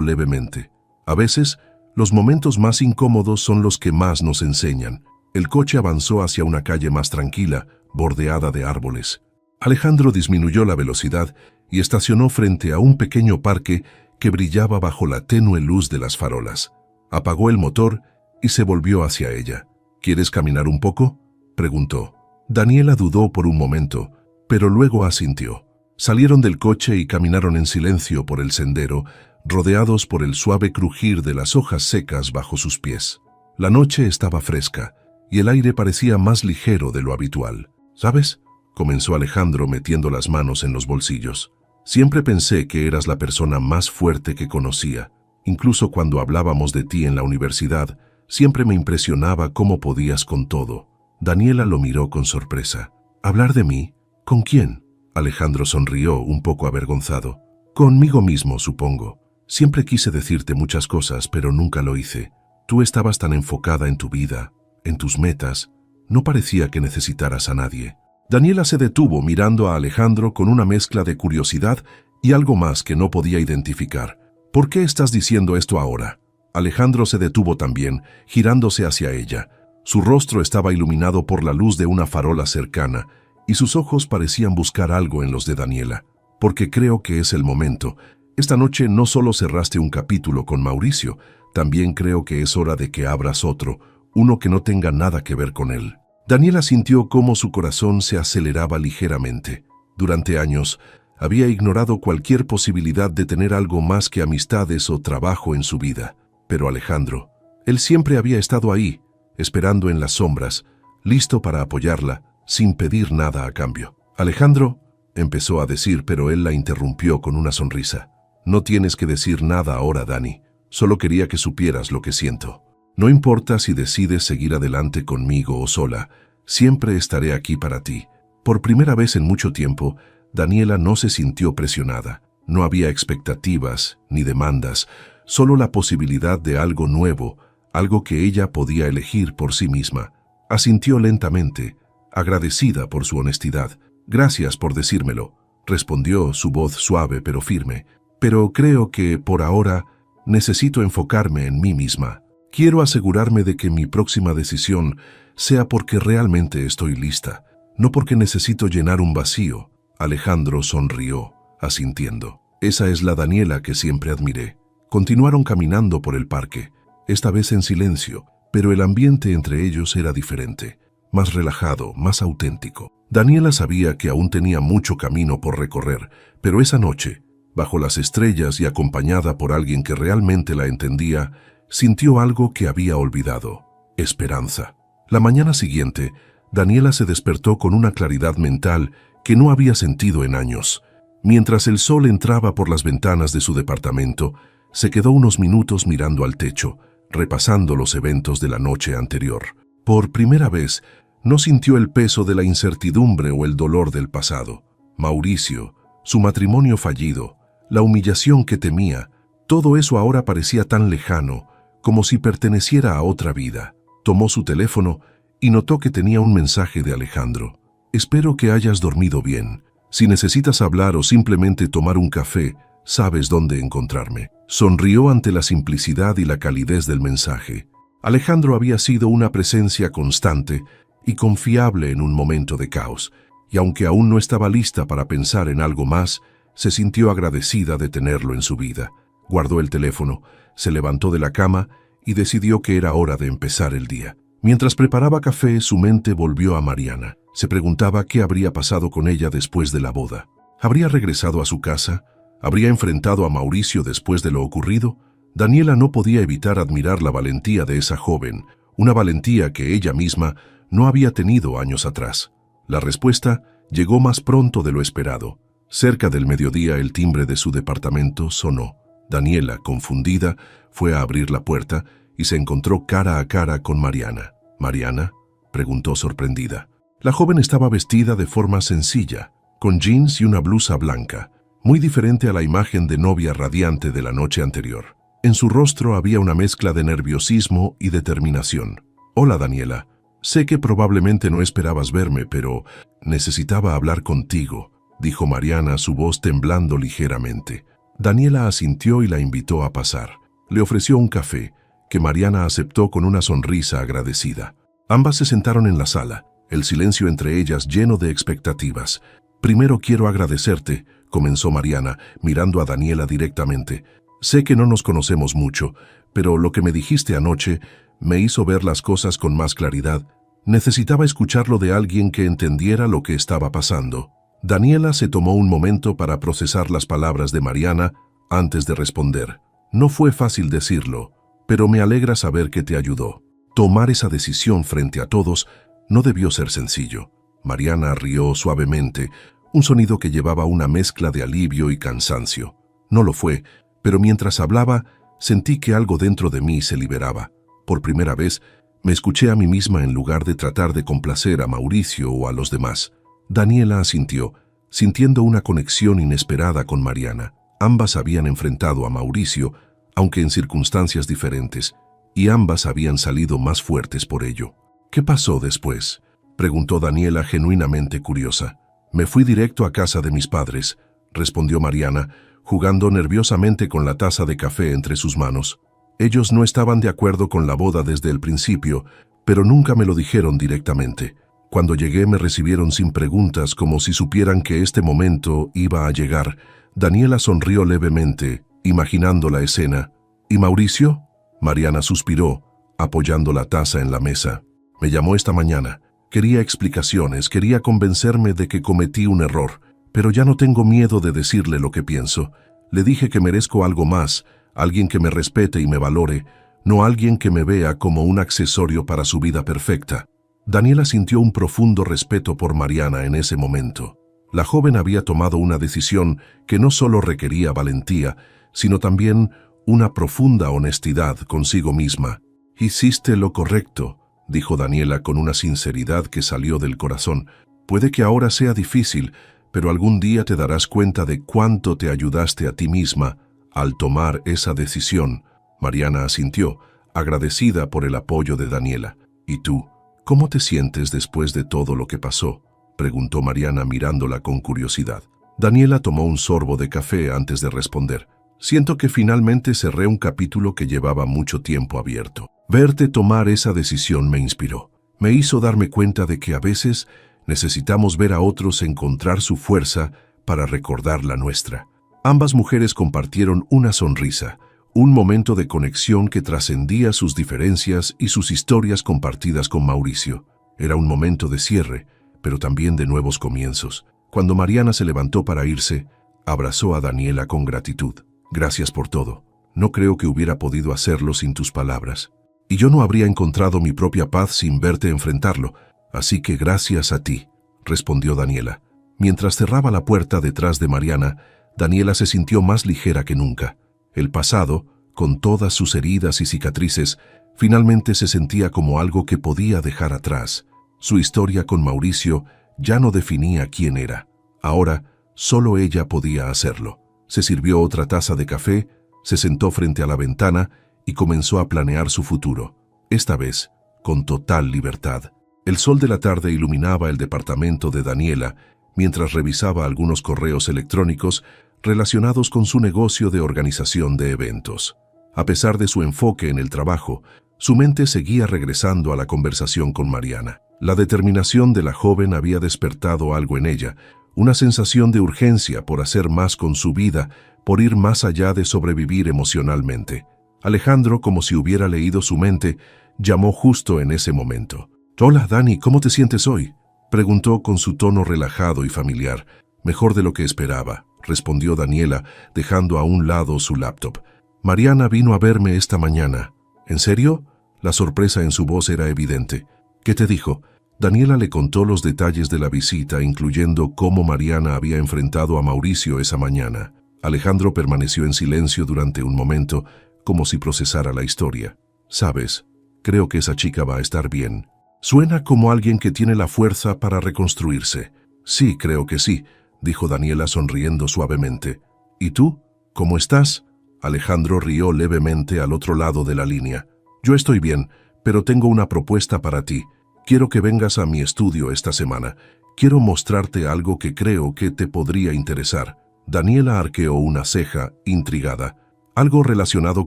levemente. «A veces, los momentos más incómodos son los que más nos enseñan». El coche avanzó hacia una calle más tranquila, bordeada de árboles. Alejandro disminuyó la velocidad y estacionó frente a un pequeño parque que brillaba bajo la tenue luz de las farolas. Apagó el motor y se volvió hacia ella. «¿Quieres caminar un poco?», preguntó. Daniela dudó por un momento, pero luego asintió. Salieron del coche y caminaron en silencio por el sendero, rodeados por el suave crujir de las hojas secas bajo sus pies. La noche estaba fresca y el aire parecía más ligero de lo habitual. «¿Sabes?», comenzó Alejandro metiendo las manos en los bolsillos. «Siempre pensé que eras la persona más fuerte que conocía. Incluso cuando hablábamos de ti en la universidad, siempre me impresionaba cómo podías con todo». Daniela lo miró con sorpresa. «¿Hablar de mí? ¿Con quién?». Alejandro sonrió, un poco avergonzado. «Conmigo mismo, supongo. Siempre quise decirte muchas cosas, pero nunca lo hice. Tú estabas tan enfocada en tu vida, en tus metas, no parecía que necesitaras a nadie». Daniela se detuvo mirando a Alejandro con una mezcla de curiosidad Y algo más que no podía identificar. ¿Por qué estás diciendo esto ahora? Alejandro se detuvo también, girándose hacia ella. Su rostro estaba iluminado por la luz de una farola cercana, y sus ojos parecían buscar algo en los de Daniela. Porque creo que es el momento. Esta noche no solo cerraste un capítulo con Mauricio, también creo que es hora de que abras otro, uno que no tenga nada que ver con él. Daniela sintió cómo su corazón se aceleraba ligeramente. Durante años, había ignorado cualquier posibilidad de tener algo más que amistades o trabajo en su vida. Pero Alejandro, él siempre había estado ahí, esperando en las sombras, listo para apoyarla, sin pedir nada a cambio. Alejandro, empezó a decir, pero él la interrumpió con una sonrisa. No tienes que decir nada ahora, Dani. Solo quería que supieras lo que siento. No importa si decides seguir adelante conmigo o sola, siempre estaré aquí para ti. Por primera vez en mucho tiempo, Daniela no se sintió presionada. No había expectativas ni demandas, solo la posibilidad de algo nuevo, algo que ella podía elegir por sí misma. Asintió lentamente, agradecida por su honestidad. Gracias por decírmelo, respondió, su voz suave pero firme. Pero creo que, por ahora, necesito enfocarme en mí misma. Quiero asegurarme de que mi próxima decisión sea porque realmente estoy lista, no porque necesito llenar un vacío. Alejandro sonrió, asintiendo. Esa es la Daniela que siempre admiré. Continuaron caminando por el parque, esta vez en silencio, pero el ambiente entre ellos era diferente, más relajado, más auténtico. Daniela sabía que aún tenía mucho camino por recorrer, pero esa noche, bajo las estrellas y acompañada por alguien que realmente la entendía, sintió algo que había olvidado: esperanza. La mañana siguiente, Daniela se despertó con una claridad mental que no había sentido en años. Mientras el sol entraba por las ventanas de su departamento, se quedó unos minutos mirando al techo, repasando los eventos de la noche anterior. Por primera vez, no sintió el peso de la incertidumbre o el dolor del pasado. Mauricio, su matrimonio fallido, la humillación que temía, todo eso ahora parecía tan lejano, como si perteneciera a otra vida. Tomó su teléfono y notó que tenía un mensaje de Alejandro. Espero que hayas dormido bien. Si necesitas hablar o simplemente tomar un café, sabes dónde encontrarme. Sonrió ante la simplicidad y la calidez del mensaje. Alejandro había sido una presencia constante y confiable en un momento de caos, y aunque aún no estaba lista para pensar en algo más, se sintió agradecida de tenerlo en su vida. Guardó el teléfono, se levantó de la cama y decidió que era hora de empezar el día. Mientras preparaba café, su mente volvió a Mariana. Se preguntaba qué habría pasado con ella después de la boda. ¿Habría regresado a su casa? ¿Habría enfrentado a Mauricio después de lo ocurrido? Daniela no podía evitar admirar la valentía de esa joven, una valentía que ella misma no había tenido años atrás. La respuesta llegó más pronto de lo esperado. Cerca del mediodía, el timbre de su departamento sonó. Daniela, confundida, fue a abrir la puerta y se encontró cara a cara con Mariana. ¿Mariana?, preguntó sorprendida. La joven estaba vestida de forma sencilla, con jeans y una blusa blanca, muy diferente a la imagen de novia radiante de la noche anterior. En su rostro había una mezcla de nerviosismo y determinación. «Hola, Daniela. Sé que probablemente no esperabas verme, pero necesitaba hablar contigo», dijo Mariana, su voz temblando ligeramente. Daniela asintió y la invitó a pasar. Le ofreció un café, que Mariana aceptó con una sonrisa agradecida. Ambas se sentaron en la sala, el silencio entre ellas lleno de expectativas. «Primero quiero agradecerte», comenzó Mariana, mirando a Daniela directamente. «Sé que no nos conocemos mucho, pero lo que me dijiste anoche me hizo ver las cosas con más claridad. Necesitaba escucharlo de alguien que entendiera lo que estaba pasando». Daniela se tomó un momento para procesar las palabras de Mariana antes de responder. «No fue fácil decirlo, pero me alegra saber que te ayudó. Tomar esa decisión frente a todos no debió ser sencillo». Mariana rió suavemente, un sonido que llevaba una mezcla de alivio y cansancio. No lo fue, pero mientras hablaba, sentí que algo dentro de mí se liberaba. Por primera vez, me escuché a mí misma en lugar de tratar de complacer a Mauricio o a los demás. Daniela asintió, sintiendo una conexión inesperada con Mariana. Ambas habían enfrentado a Mauricio, aunque en circunstancias diferentes, y ambas habían salido más fuertes por ello. «¿Qué pasó después?», preguntó Daniela genuinamente curiosa. «Me fui directo a casa de mis padres», respondió Mariana, jugando nerviosamente con la taza de café entre sus manos. Ellos no estaban de acuerdo con la boda desde el principio, pero nunca me lo dijeron directamente. Cuando llegué me recibieron sin preguntas, como si supieran que este momento iba a llegar. Daniela sonrió levemente, imaginando la escena. ¿Y Mauricio? Mariana suspiró, apoyando la taza en la mesa. Me llamó esta mañana. Quería explicaciones, quería convencerme de que cometí un error, pero ya no tengo miedo de decirle lo que pienso. Le dije que merezco algo más, alguien que me respete y me valore, no alguien que me vea como un accesorio para su vida perfecta. Daniela sintió un profundo respeto por Mariana en ese momento. La joven había tomado una decisión que no solo requería valentía, sino también una profunda honestidad consigo misma. «Hiciste lo correcto», dijo Daniela con una sinceridad que salió del corazón. «Puede que ahora sea difícil, pero algún día te darás cuenta de cuánto te ayudaste a ti misma al tomar esa decisión». Mariana asintió, agradecida por el apoyo de Daniela. «¿Y tú? ¿Cómo te sientes después de todo lo que pasó?», preguntó Mariana mirándola con curiosidad. Daniela tomó un sorbo de café antes de responder. «Siento que finalmente cerré un capítulo que llevaba mucho tiempo abierto. Verte tomar esa decisión me inspiró. Me hizo darme cuenta de que a veces necesitamos ver a otros encontrar su fuerza para recordar la nuestra». Ambas mujeres compartieron una sonrisa, un momento de conexión que trascendía sus diferencias y sus historias compartidas con Mauricio. Era un momento de cierre, pero también de nuevos comienzos. Cuando Mariana se levantó para irse, abrazó a Daniela con gratitud. «Gracias por todo. No creo que hubiera podido hacerlo sin tus palabras. Y yo no habría encontrado mi propia paz sin verte enfrentarlo, así que gracias a ti», respondió Daniela. Mientras cerraba la puerta detrás de Mariana, Daniela se sintió más ligera que nunca. El pasado, con todas sus heridas y cicatrices, finalmente se sentía como algo que podía dejar atrás. Su historia con Mauricio ya no definía quién era. Ahora, solo ella podía hacerlo. Se sirvió otra taza de café, se sentó frente a la ventana y comenzó a planear su futuro. Esta vez, con total libertad. El sol de la tarde iluminaba el departamento de Daniela mientras revisaba algunos correos electrónicos relacionados con su negocio de organización de eventos. A pesar de su enfoque en el trabajo, su mente seguía regresando a la conversación con Mariana. La determinación de la joven había despertado algo en ella, una sensación de urgencia por hacer más con su vida, por ir más allá de sobrevivir emocionalmente. Alejandro, como si hubiera leído su mente, llamó justo en ese momento. «Hola, Dani, ¿cómo te sientes hoy?», preguntó con su tono relajado y familiar. «Mejor de lo que esperaba», respondió Daniela, dejando a un lado su laptop. «Mariana vino a verme esta mañana». «¿En serio?». La sorpresa en su voz era evidente. «¿Qué te dijo?». Daniela le contó los detalles de la visita, incluyendo cómo Mariana había enfrentado a Mauricio esa mañana. Alejandro permaneció en silencio durante un momento, como si procesara la historia. «Sabes, creo que esa chica va a estar bien. Suena como alguien que tiene la fuerza para reconstruirse». «Sí, creo que sí», dijo Daniela sonriendo suavemente. «¿Y tú? ¿Cómo estás?». Alejandro rió levemente al otro lado de la línea. «Yo estoy bien, pero tengo una propuesta para ti. Quiero que vengas a mi estudio esta semana. Quiero mostrarte algo que creo que te podría interesar». Daniela arqueó una ceja, intrigada. «¿Algo relacionado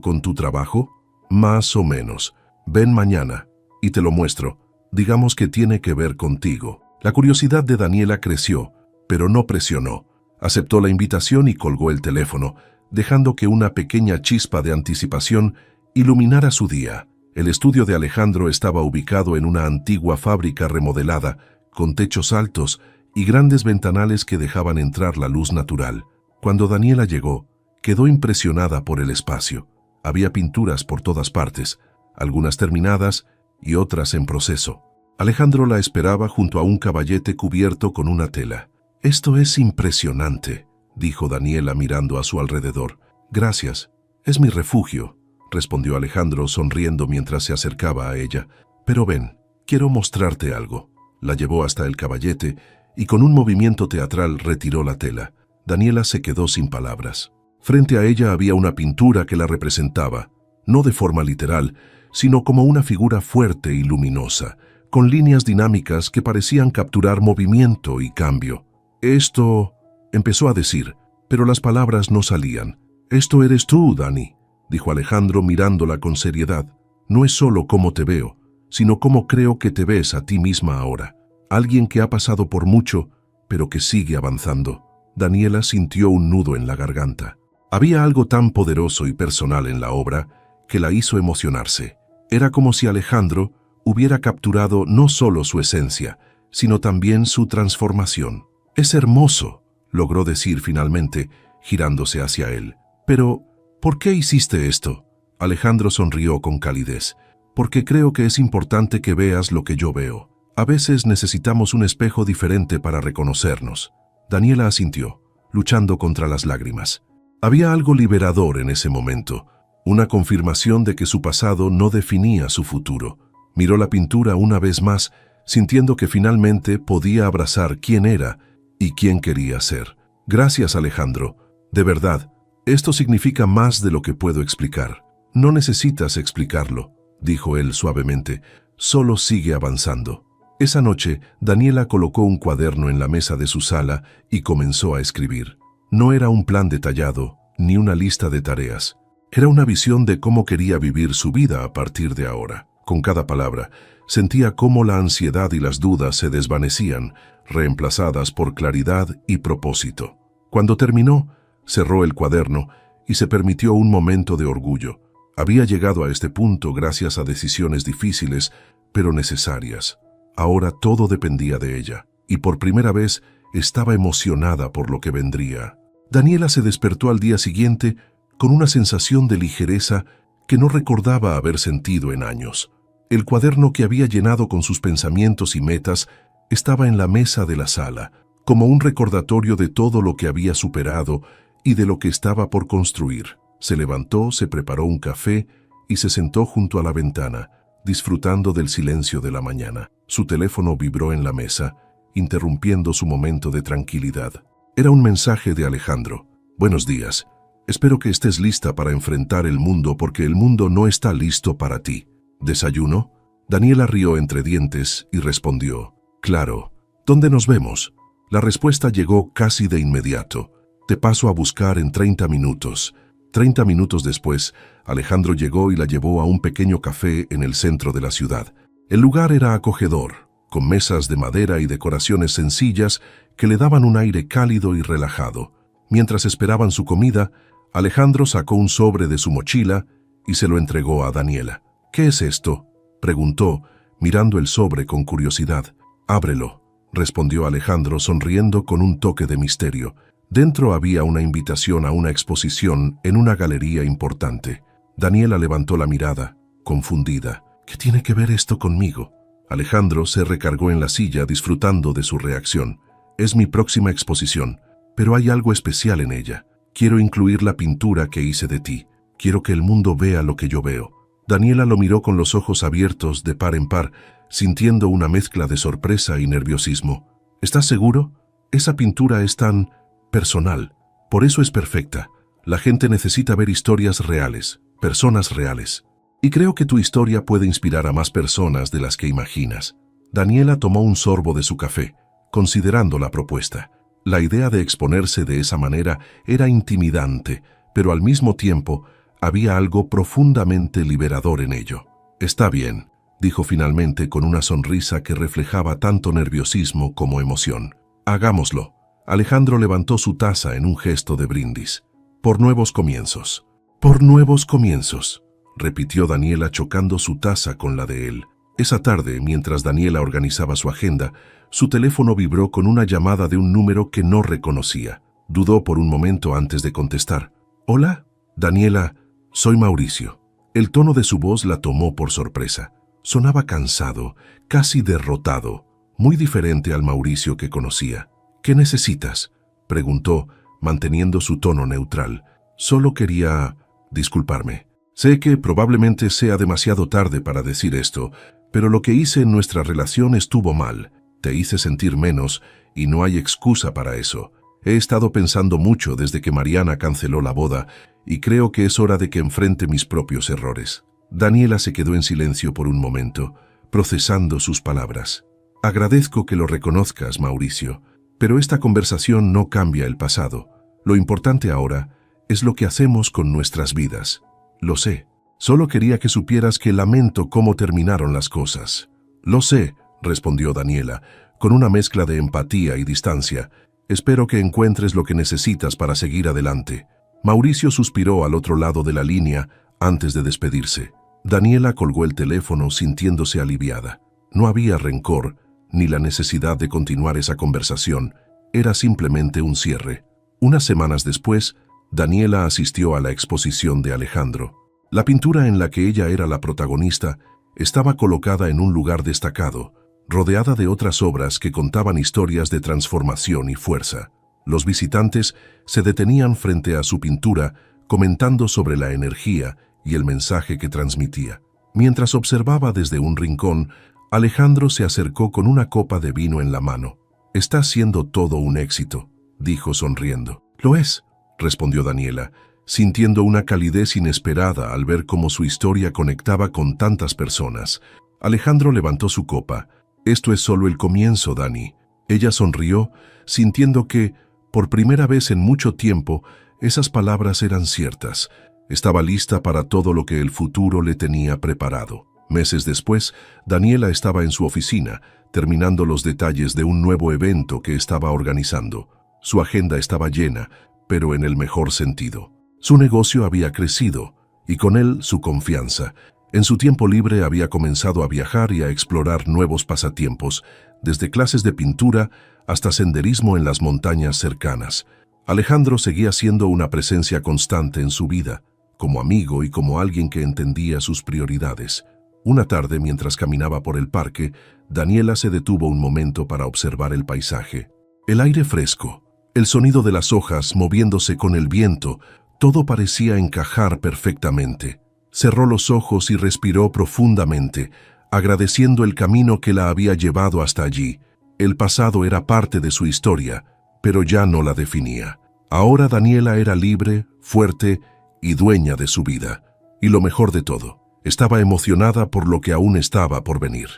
con tu trabajo?». «Más o menos. Ven mañana y te lo muestro. Digamos que tiene que ver contigo». La curiosidad de Daniela creció, pero no presionó. Aceptó la invitación y colgó el teléfono, dejando que una pequeña chispa de anticipación iluminara su día. El estudio de Alejandro estaba ubicado en una antigua fábrica remodelada, con techos altos y grandes ventanales que dejaban entrar la luz natural. Cuando Daniela llegó, quedó impresionada por el espacio. Había pinturas por todas partes, algunas terminadas y otras en proceso. Alejandro la esperaba junto a un caballete cubierto con una tela. «Esto es impresionante», dijo Daniela mirando a su alrededor. «Gracias. Es mi refugio», respondió Alejandro sonriendo mientras se acercaba a ella. «Pero ven, quiero mostrarte algo». La llevó hasta el caballete y con un movimiento teatral retiró la tela. Daniela se quedó sin palabras. Frente a ella había una pintura que la representaba, no de forma literal, sino como una figura fuerte y luminosa, con líneas dinámicas que parecían capturar movimiento y cambio. «Esto», empezó a decir, pero las palabras no salían. «Esto eres tú, Dani», dijo Alejandro mirándola con seriedad. «No es solo cómo te veo, sino cómo creo que te ves a ti misma ahora. Alguien que ha pasado por mucho, pero que sigue avanzando». Daniela sintió un nudo en la garganta. Había algo tan poderoso y personal en la obra que la hizo emocionarse. Era como si Alejandro hubiera capturado no solo su esencia, sino también su transformación. «Es hermoso», logró decir finalmente, girándose hacia él. «Pero, ¿por qué hiciste esto?». Alejandro sonrió con calidez. «Porque creo que es importante que veas lo que yo veo. A veces necesitamos un espejo diferente para reconocernos». Daniela asintió, luchando contra las lágrimas. Había algo liberador en ese momento, una confirmación de que su pasado no definía su futuro. Miró la pintura una vez más, sintiendo que finalmente podía abrazar quién era y quién quería ser. «Gracias, Alejandro. De verdad, esto significa más de lo que puedo explicar». «No necesitas explicarlo», dijo él suavemente. «Solo sigue avanzando». Esa noche, Daniela colocó un cuaderno en la mesa de su sala y comenzó a escribir. No era un plan detallado, ni una lista de tareas. Era una visión de cómo quería vivir su vida a partir de ahora. Con cada palabra, sentía cómo la ansiedad y las dudas se desvanecían, reemplazadas por claridad y propósito. Cuando terminó, cerró el cuaderno y se permitió un momento de orgullo. Había llegado a este punto gracias a decisiones difíciles, pero necesarias. Ahora todo dependía de ella, y por primera vez estaba emocionada por lo que vendría. Daniela se despertó al día siguiente con una sensación de ligereza que no recordaba haber sentido en años. El cuaderno que había llenado con sus pensamientos y metas estaba en la mesa de la sala, como un recordatorio de todo lo que había superado y de lo que estaba por construir. Se levantó, se preparó un café y se sentó junto a la ventana, disfrutando del silencio de la mañana. Su teléfono vibró en la mesa, interrumpiendo su momento de tranquilidad. Era un mensaje de Alejandro. «Buenos días. Espero que estés lista para enfrentar el mundo porque el mundo no está listo para ti. ¿Desayuno?». Daniela rió entre dientes y respondió: «Claro. ¿Dónde nos vemos?». La respuesta llegó casi de inmediato. «Te paso a buscar en 30 minutos». 30 minutos después, Alejandro llegó y la llevó a un pequeño café en el centro de la ciudad. El lugar era acogedor, con mesas de madera y decoraciones sencillas que le daban un aire cálido y relajado. Mientras esperaban su comida, Alejandro sacó un sobre de su mochila y se lo entregó a Daniela. «¿Qué es esto?», preguntó, mirando el sobre con curiosidad. «Ábrelo», respondió Alejandro sonriendo con un toque de misterio. Dentro había una invitación a una exposición en una galería importante. Daniela levantó la mirada, confundida. «¿Qué tiene que ver esto conmigo?». Alejandro se recargó en la silla disfrutando de su reacción. «Es mi próxima exposición, pero hay algo especial en ella. Quiero incluir la pintura que hice de ti. Quiero que el mundo vea lo que yo veo». Daniela lo miró con los ojos abiertos de par en par, sintiendo una mezcla de sorpresa y nerviosismo. «¿Estás seguro? Esa pintura es tan personal. Por eso es perfecta. La gente necesita ver historias reales, personas reales. Y creo que tu historia puede inspirar a más personas de las que imaginas». Daniela tomó un sorbo de su café, considerando la propuesta. La idea de exponerse de esa manera era intimidante, pero al mismo tiempo había algo profundamente liberador en ello. «Está bien», dijo finalmente con una sonrisa que reflejaba tanto nerviosismo como emoción. «Hagámoslo». Alejandro levantó su taza en un gesto de brindis. «Por nuevos comienzos». «Por nuevos comienzos», repitió Daniela chocando su taza con la de él. Esa tarde, mientras Daniela organizaba su agenda, su teléfono vibró con una llamada de un número que no reconocía. Dudó por un momento antes de contestar. «¿Hola?» «Daniela, soy Mauricio». El tono de su voz la tomó por sorpresa. Sonaba cansado, casi derrotado, muy diferente al Mauricio que conocía. «¿Qué necesitas?», preguntó, manteniendo su tono neutral. «Solo quería disculparme. Sé que probablemente sea demasiado tarde para decir esto, pero lo que hice en nuestra relación estuvo mal. Te hice sentir menos y no hay excusa para eso. He estado pensando mucho desde que Mariana canceló la boda y creo que es hora de que enfrente mis propios errores». Daniela se quedó en silencio por un momento, procesando sus palabras. «Agradezco que lo reconozcas, Mauricio, pero esta conversación no cambia el pasado. Lo importante ahora es lo que hacemos con nuestras vidas. Lo sé. Solo quería que supieras que lamento cómo terminaron las cosas. Lo sé, respondió Daniela, con una mezcla de empatía y distancia. Espero que encuentres lo que necesitas para seguir adelante. Mauricio suspiró al otro lado de la línea antes de despedirse. Daniela colgó el teléfono sintiéndose aliviada. No había rencor, ni la necesidad de continuar esa conversación. Era simplemente un cierre. Unas semanas después, Daniela asistió a la exposición de Alejandro. La pintura en la que ella era la protagonista estaba colocada en un lugar destacado, rodeada de otras obras que contaban historias de transformación y fuerza. Los visitantes se detenían frente a su pintura, comentando sobre la energía y el mensaje que transmitía. Mientras observaba desde un rincón, Alejandro se acercó con una copa de vino en la mano. «Está siendo todo un éxito», dijo sonriendo. «Lo es», respondió Daniela, sintiendo una calidez inesperada al ver cómo su historia conectaba con tantas personas. Alejandro levantó su copa. «Esto es solo el comienzo, Dani». Ella sonrió, sintiendo que, por primera vez en mucho tiempo, esas palabras eran ciertas. Estaba lista para todo lo que el futuro le tenía preparado. Meses después, Daniela estaba en su oficina, terminando los detalles de un nuevo evento que estaba organizando. Su agenda estaba llena, pero en el mejor sentido. Su negocio había crecido, y con él su confianza. En su tiempo libre había comenzado a viajar y a explorar nuevos pasatiempos, desde clases de pintura hasta senderismo en las montañas cercanas. Alejandro seguía siendo una presencia constante en su vida, como amigo y como alguien que entendía sus prioridades. Una tarde, mientras caminaba por el parque, Daniela se detuvo un momento para observar el paisaje. El aire fresco, el sonido de las hojas moviéndose con el viento, todo parecía encajar perfectamente. Cerró los ojos y respiró profundamente, agradeciendo el camino que la había llevado hasta allí. El pasado era parte de su historia, pero ya no la definía. Ahora Daniela era libre, fuerte y dueña de su vida. Y lo mejor de todo, estaba emocionada por lo que aún estaba por venir.